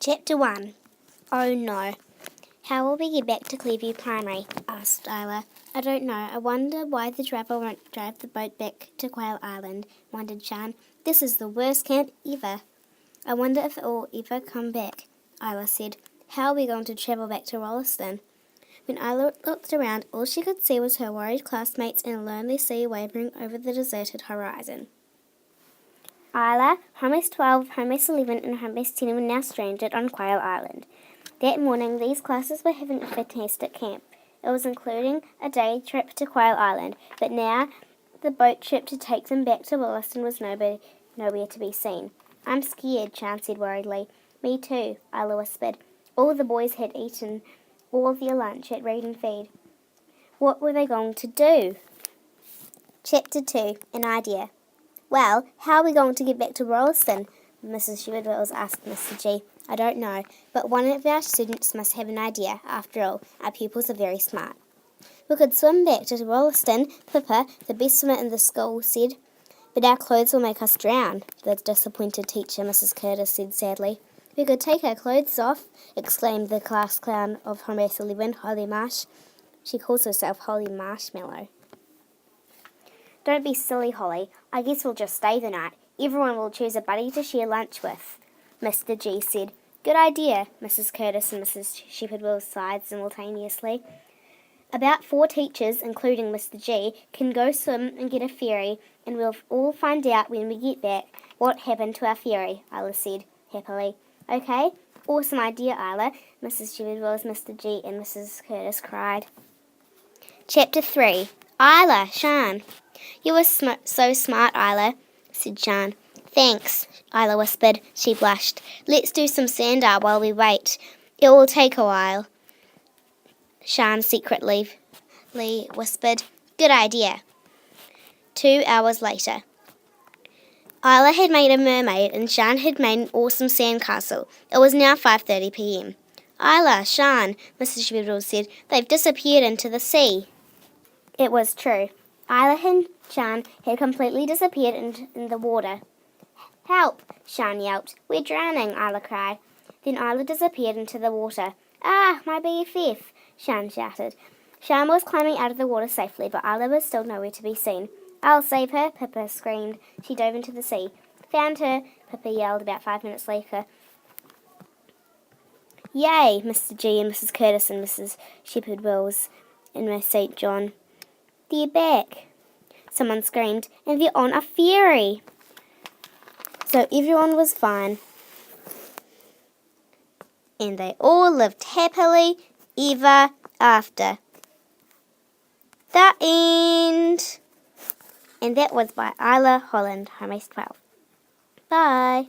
Chapter 1. Oh no. How will we get back to Clearview Primary? Asked Isla. I don't know. I wonder why the driver won't drive the boat back to Quail Island, wondered Shan. This is the worst camp ever. I wonder if it will ever come back, Isla said. How are we going to travel back to Rolleston? When Isla looked around, all she could see was her worried classmates and a lonely sea wavering over the deserted horizon. Isla, Homebase 12, Homebase 11 and Homebase 10 were now stranded on Quail Island. That morning, these classes were having a fantastic camp. It was including a day trip to Quail Island, but now the boat trip to take them back to Williston was nowhere to be seen. I'm scared, Chan said worriedly. Me too, Isla whispered. All the boys had eaten all of their lunch at Read and Feed. What were they going to do? Chapter 2. An idea. Well, how are we going to get back to Rolleston? Mrs. Shepherd-Wills asked Mr. G. I don't know, but one of our students must have an idea. After all, our pupils are very smart. We could swim back to Rolleston, Pippa, the best swimmer in the school, said. But our clothes will make us drown, the disappointed teacher, Mrs. Curtis, said sadly. We could take our clothes off, exclaimed the class clown of Homebase 11, Holly Marsh. She calls herself Holly Marshmallow. Don't be silly, Holly. I guess we'll just stay the night. Everyone will choose a buddy to share lunch with, Mr. G said. Good idea, Mrs. Curtis and Mrs. Shepherd-Wills sighed simultaneously. About 4 teachers, including Mr. G, can go swim and get a ferry, and we'll all find out when we get back what happened to our ferry, Isla said happily. Okay, awesome idea, Isla, Mrs. Shepherd-Wills, Mr. G and Mrs. Curtis cried. Chapter 3. Isla, Shan. You were so smart, Isla, said Shan. Thanks, Isla whispered. She blushed. Let's do some sand art while we wait. It will take a while. Shan secretly whispered. Good idea. 2 hours later. Isla had made a mermaid and Shan had made an awesome sandcastle. It was now 5:30 p.m. Isla, Shan, Mrs. Shepherd said, they've disappeared into the sea. It was true. Isla and Shan had completely disappeared in the water. Help, Shan yelped. We're drowning, Isla cried. Then Isla disappeared into the water. Ah, my BFF, Shan shouted. Shan was climbing out of the water safely, but Isla was still nowhere to be seen. I'll save her, Pippa screamed. She dove into the sea. Found her, Pippa yelled about 5 minutes later. Yay, Mr. G and Mrs. Curtis and Mrs. Shepherd-Wills and Miss St. John. They're back, someone screamed, and they're on a ferry. So everyone was fine. And they all lived happily ever after. The end. And that was by Isla Holland, Homebase 12. Bye.